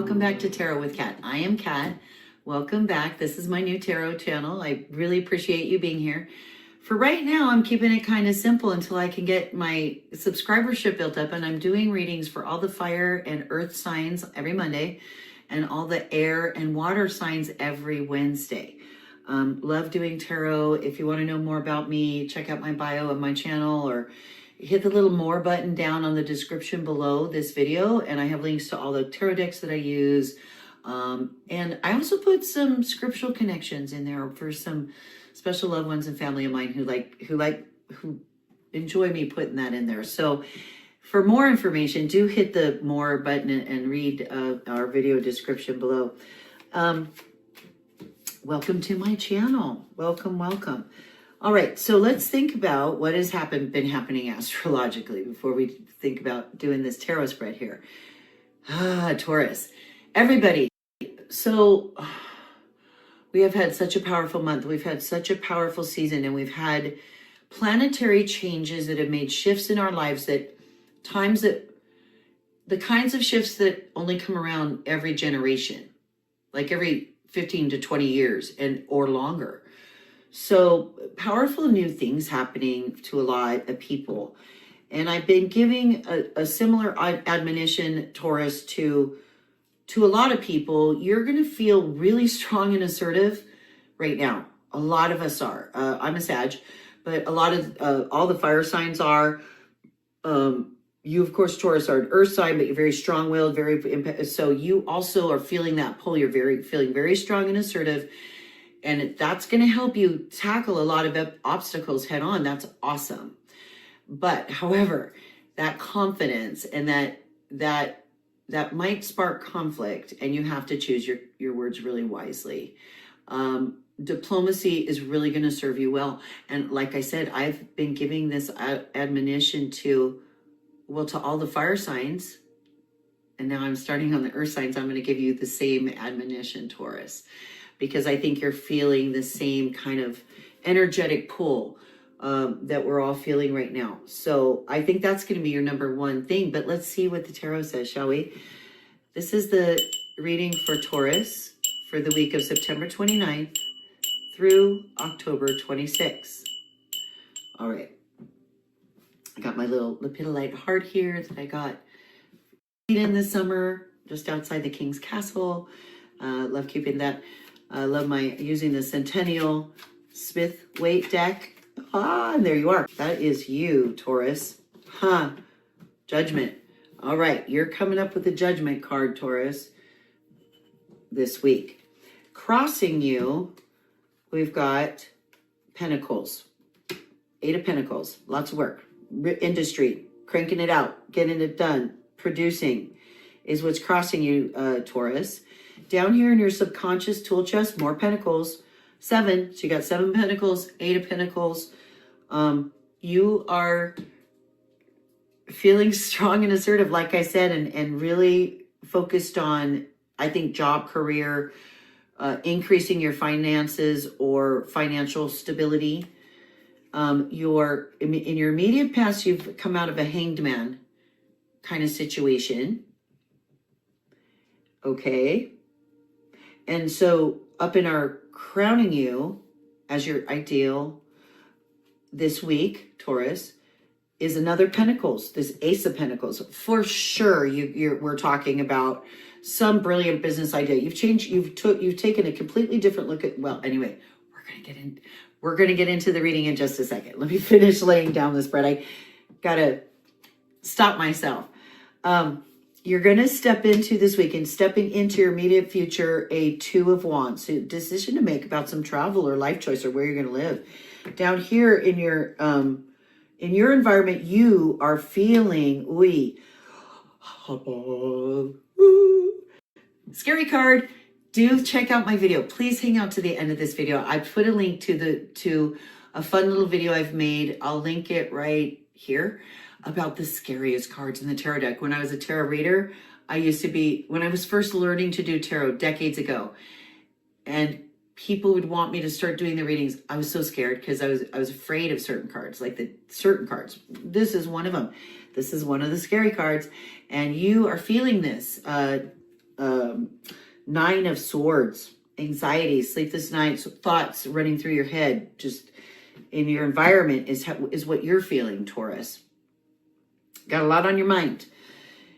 welcome back to Tarot with Kat. I am Kat. Welcome back. This is my new tarot channel. I really appreciate you being here. For right now, I'm keeping it kind of simple until I can get my subscribership built up, and I'm doing readings for all the fire and earth signs every Monday and all the air and water signs every Wednesday. Love doing tarot. If you want to know more about me, check out my bio of my channel or hit the little more button down on the description below this video, and I have links to all the tarot decks that I use. And I also put some scriptural connections in there for some special loved ones and family of mine who enjoy me putting that in there. So for more information, do hit the more button and read our video description below. Welcome to my channel. Welcome, welcome. All right, so let's think about what has been happening astrologically before we think about doing this tarot spread here. Taurus. Everybody, so we have had such a powerful month. We've had such a powerful season, and we've had planetary changes that have made shifts in our lives, the kinds of shifts that only come around every generation, like every 15 to 20 years or longer. So powerful new things happening to a lot of people. And I've been giving a similar admonition, Taurus, to a lot of people. You're going to feel really strong and assertive right now. A lot of us are. I'm a Sag, but a lot of all the fire signs are. You, of course, Taurus, are an earth sign, but you're very strong-willed, so you also are feeling that pull. You're feeling very strong and assertive. And that's going to help you tackle a lot of obstacles head on. That's awesome. But however, that confidence and that might spark conflict, and you have to choose your words really wisely. Diplomacy is really going to serve you well. And like I said, I've been giving this admonition to all the fire signs. And now I'm starting on the earth signs. I'm going to give you the same admonition, Taurus, because I think you're feeling the same kind of energetic pull that we're all feeling right now. So I think that's going to be your number one thing. But let's see what the tarot says, shall we? This is the reading for Taurus for the week of September 29th through October 26th. All right. I got my little lepidolite heart here that I got in the summer just outside the King's Castle. Love keeping that. I love using the Centennial Smith weight deck. And there you are. That is you, Taurus. Judgment. All right, you're coming up with a Judgment card, Taurus, this week. Crossing you, we've got Pentacles. 8 of Pentacles. Lots of work. Industry. Cranking it out. Getting it done. Producing is what's crossing you, Taurus. Down here in your subconscious tool chest, more Pentacles. 7. So you got 7 Pentacles, 8 of Pentacles. You are feeling strong and assertive, like I said, and really focused on, I think, job, career, increasing your finances or financial stability. In your immediate past, you've come out of a hanged man kind of situation. Okay. And so up in our crowning you as your ideal this week, Taurus, is another Pentacles, this Ace of Pentacles. For sure, we're talking about some brilliant business idea. You've taken a completely different look at, well, anyway, we're going to get into the reading in just a second. Let me finish laying down the spread. I got to stop myself. You're going to step into this week, and stepping into your immediate future, a 2 of Wands, a decision to make about some travel or life choice or where you're going to live. Down here in your environment, you are feeling, scary card. Do check out my video. Please hang out to the end of this video. I put a link to a fun little video I've made. I'll link it right here, about the scariest cards in the tarot deck. When I was a tarot reader, when I was first learning to do tarot decades ago, and people would want me to start doing the readings, I was so scared because I was afraid of certain cards, certain cards. This is one of them. This is one of the scary cards, and you are feeling this. Nine of Swords, anxiety, sleepless nights, thoughts running through your head, just in your environment is what you're feeling, Taurus. Got a lot on your mind.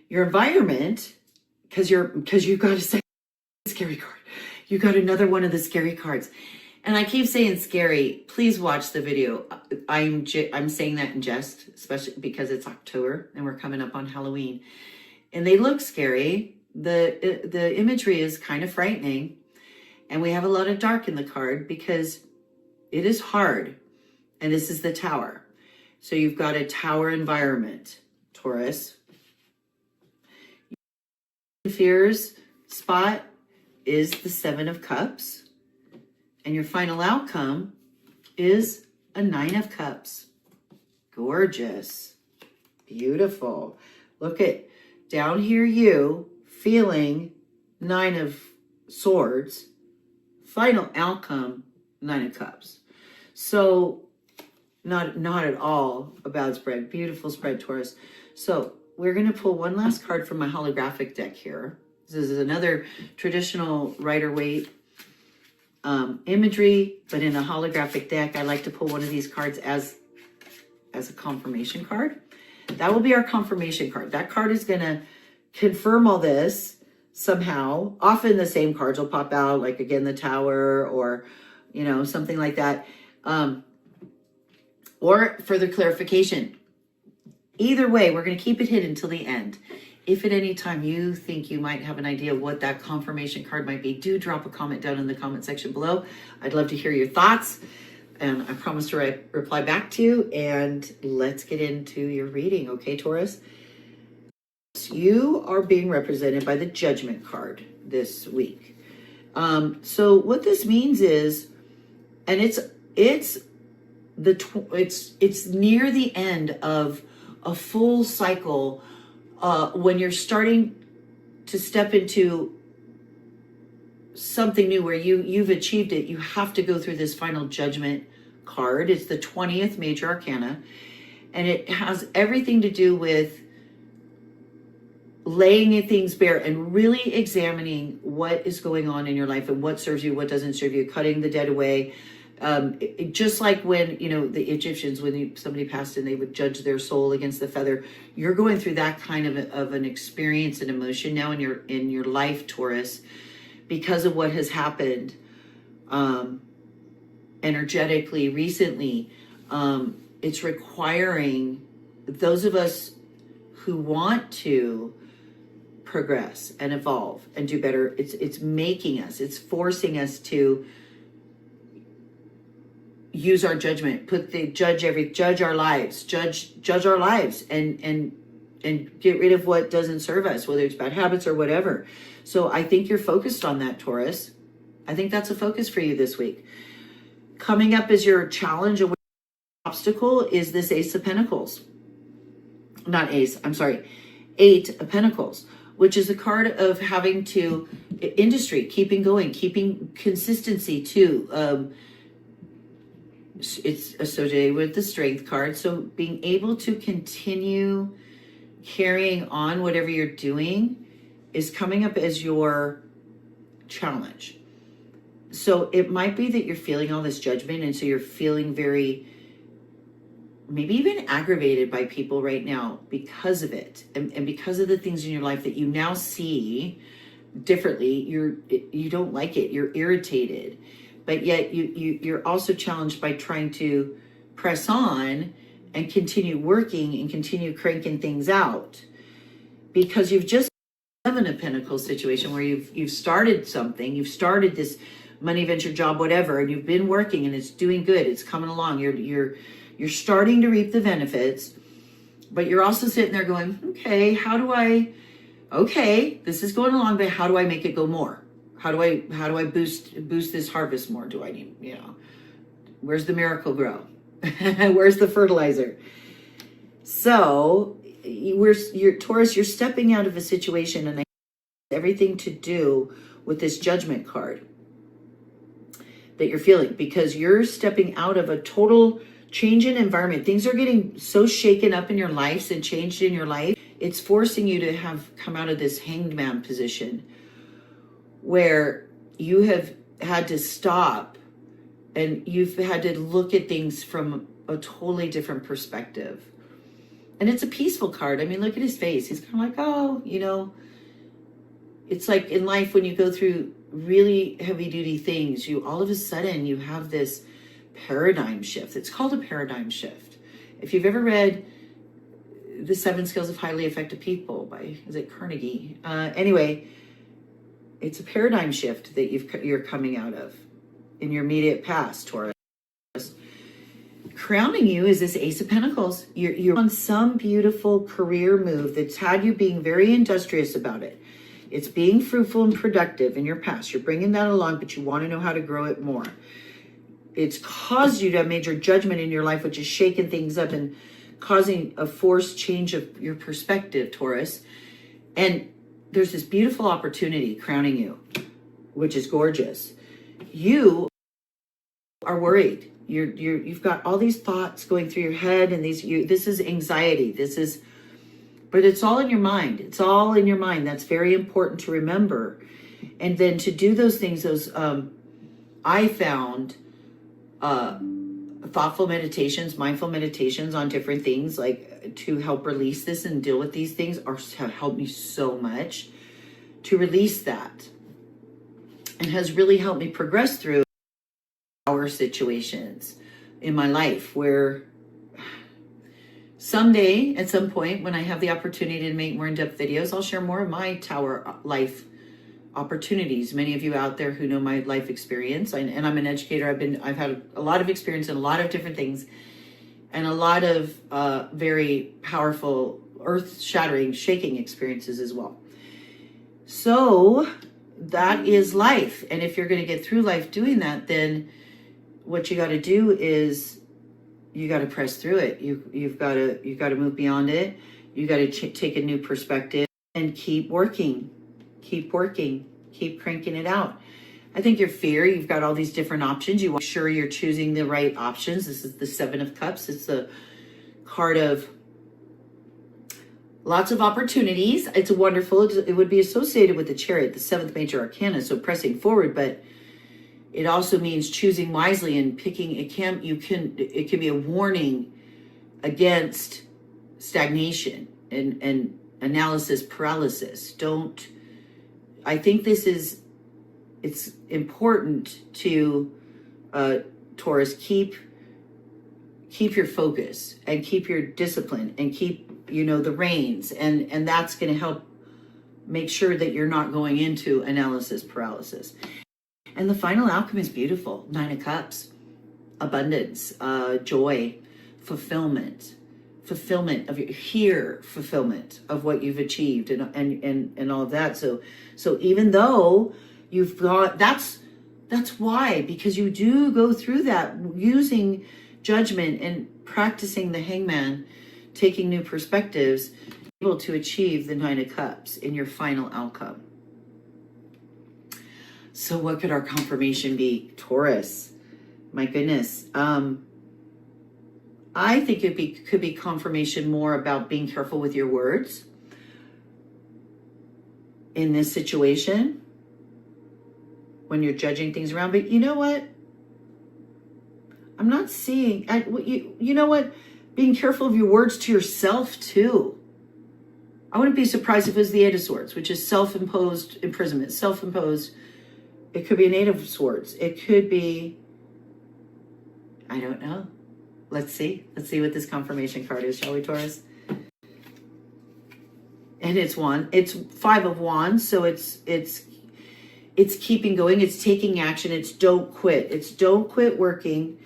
Your environment, because you've got a scary card. You got another one of the scary cards. And I keep saying scary. Please watch the video. I'm saying that in jest, especially because it's October and we're coming up on Halloween. And they look scary. The imagery is kind of frightening. And we have a lot of dark in the card because it is hard. And this is the Tower. So you've got a Tower environment, Taurus. Fears spot is the Seven of Cups. And your final outcome is a Nine of Cups. Gorgeous. Beautiful. Look at down here, you feeling Nine of Swords. Final outcome, Nine of Cups. So not at all a bad spread. Beautiful spread, Taurus. So we're going to pull one last card from my holographic deck here. This is another traditional Rider-Waite imagery, but in a holographic deck. I like to pull one of these cards as a confirmation card. That will be our confirmation card. That card is going to confirm all this somehow. Often the same cards will pop out, like again, the Tower or, something like that. Or further clarification. Either way, we're going to keep it hidden until the end. If at any time you think you might have an idea of what that confirmation card might be, do drop a comment down in the comment section below. I'd love to hear your thoughts. And I promise to reply back to you. And let's get into your reading. Okay, Taurus? You are being represented by the Judgment card this week. So what this means is, and it's near the end of a full cycle. When you're starting to step into something new where you've achieved it, you have to go through this final Judgment card. It's the 20th major arcana, and it has everything to do with laying things bare and really examining what is going on in your life and what serves you, what doesn't serve you, cutting the dead away. Just like when, the Egyptians, when somebody passed and they would judge their soul against the feather, you're going through that kind of an experience and emotion now in your life, Taurus, because of what has happened, energetically recently. It's requiring those of us who want to progress and evolve and do better. It's making us, it's forcing us to use our judgment, judge our lives, and get rid of what doesn't serve us, whether it's bad habits or whatever. So I think you're focused on that, Taurus. I think that's a focus for you this week. Coming up as your challenge or obstacle is this Ace of Pentacles. Not Ace, I'm sorry. 8 of Pentacles, which is a card of having to, industry, keeping going, keeping consistency too. It's associated with the Strength card. So being able to continue carrying on whatever you're doing is coming up as your challenge. So it might be that you're feeling all this judgment, and so you're feeling very, maybe even aggravated by people right now because of it, and because of the things in your life that you now see differently. You don't like it. You're irritated. But yet you're also challenged by trying to press on and continue working and continue cranking things out, because you've just 7 of Pentacles situation where you've started something, you've started this money, venture, job, whatever, and you've been working and it's doing good, it's coming along, you're starting to reap the benefits, but you're also sitting there going, okay, this is going along, but how do I make it go more? How do I boost this harvest more? Do I need, where's the miracle grow? Where's the fertilizer? So you're Taurus, you're stepping out of a situation, and everything to do with this Judgment card that you're feeling, because you're stepping out of a total change in environment. Things are getting so shaken up in your life and changed in your life. It's forcing you to have come out of this hanged man position where you have had to stop and you've had to look at things from a totally different perspective. And it's a peaceful card. I mean, look at his face. He's kind of like, oh, you know, it's like in life when you go through really heavy duty things, you all of a sudden you have this paradigm shift. It's called a paradigm shift. If you've ever read The 7 Skills of Highly Effective People by, is it Carnegie? Anyway, it's a paradigm shift that you're coming out of in your immediate past, Taurus. Crowning you is this Ace of Pentacles. You're on some beautiful career move that's had you being very industrious about it. It's being fruitful and productive in your past. You're bringing that along, but you want to know how to grow it more. It's caused you to have major judgment in your life, which is shaking things up and causing a forced change of your perspective, Taurus. And there's this beautiful opportunity crowning you, which is gorgeous. You are worried. You've got all these thoughts going through your head, and this is anxiety. But it's all in your mind. It's all in your mind. That's very important to remember. And then to do those things, I found thoughtful meditations, mindful meditations on different things, like to help release this and deal with these things, have helped me so much to release that, and has really helped me progress through our situations in my life where someday, at some point, when I have the opportunity to make more in-depth videos, I'll share more of my Tower life opportunities. Many of you out there who know my life experience, and I'm an educator. I've had a lot of experience in a lot of different things, and a lot of very powerful, earth-shattering, shaking experiences as well. So that is life, and if you're going to get through life doing that, then what you got to do is you got to press through it. You've got to move beyond it. You got to take a new perspective and keep working, keep cranking it out. I think your fear, you've got all these different options. You want to make sure you're choosing the right options. This is the 7 of Cups. It's the card of lots of opportunities. It's wonderful. It would be associated with the Chariot, the 7th major arcana, so pressing forward, but it also means choosing wisely and picking. It can be a warning against stagnation and analysis paralysis. I think it's important to, Taurus, keep your focus and keep your discipline and keep, the reins. And that's going to help make sure that you're not going into analysis paralysis. And the final outcome is beautiful. 9 of Cups, abundance, joy, fulfillment of fulfillment of what you've achieved and all of that. So even though you've got, that's why, because you do go through that using judgment and practicing the Hangman, taking new perspectives, able to achieve the 9 of Cups in your final outcome. So what could our confirmation be, Taurus? My goodness. I think it could be confirmation more about being careful with your words in this situation when you're judging things around. But you know what? I'm not seeing, you know what? Being careful of your words to yourself too. I wouldn't be surprised if it was the 8 of Swords, which is self-imposed imprisonment, self-imposed. It could be an 8 of Swords. It could be, I don't know. Let's see what this confirmation card is, shall we, Taurus? And it's 5 of Wands, so it's keeping going, it's taking action, it's don't quit. It's don't quit working.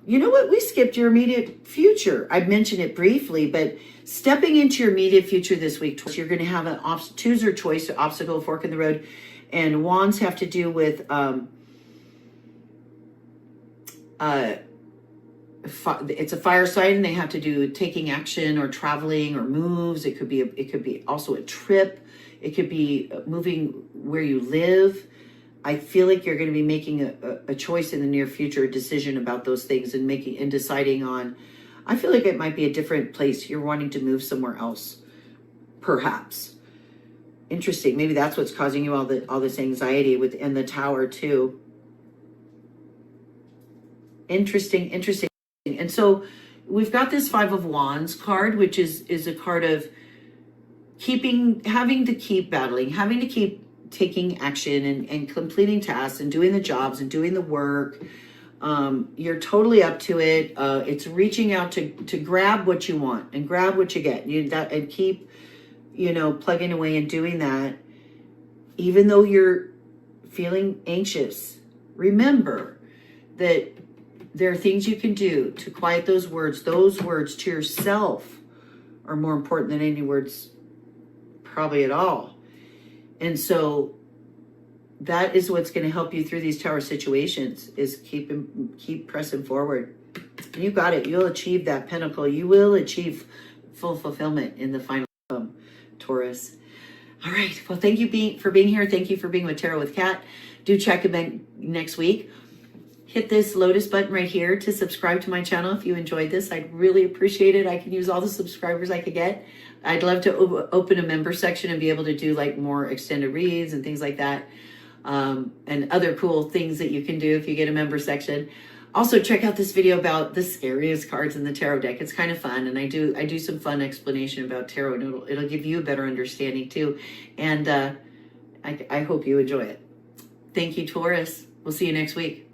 You know what? We skipped your immediate future. I mentioned it briefly, but stepping into your immediate future this week, Taurus, you're going to have an choose or choice, obstacle, fork in the road. And wands have to do with it's a fire sign, and they have to do taking action or traveling or moves. It could be also a trip. It could be moving where you live. I feel like you're going to be making a choice in the near future, a decision about those things, and deciding on. I feel like it might be a different place. You're wanting to move somewhere else, perhaps. Interesting. Maybe that's what's causing you all this anxiety within the Tower too. Interesting. And so we've got this Five of Wands card, which is a card of having to keep battling, having to keep taking action and completing tasks and doing the jobs and doing the work. You're totally up to it. It's reaching out to grab what you want and grab what you get. And keep, plugging away and doing that. Even though you're feeling anxious, remember that there are things you can do to quiet those words. Those words to yourself are more important than any words probably at all. And so that is what's going to help you through these Tower situations, is keep pressing forward. And you got it. You'll achieve that Pentacle. You will achieve full fulfillment in the final Taurus. All right. Well, thank you for being here. Thank you for being with Tarot with Kat. Do check again next week. Hit this Lotus button right here to subscribe to my channel if you enjoyed this. I'd really appreciate it. I can use all the subscribers I could get. I'd love to open a member section and be able to do like more extended reads and things like that. And other cool things that you can do if you get a member section. Also, check out this video about the scariest cards in the tarot deck. It's kind of fun, and I do some fun explanation about tarot, and it'll give you a better understanding too. And I hope you enjoy it. Thank you, Taurus. We'll see you next week.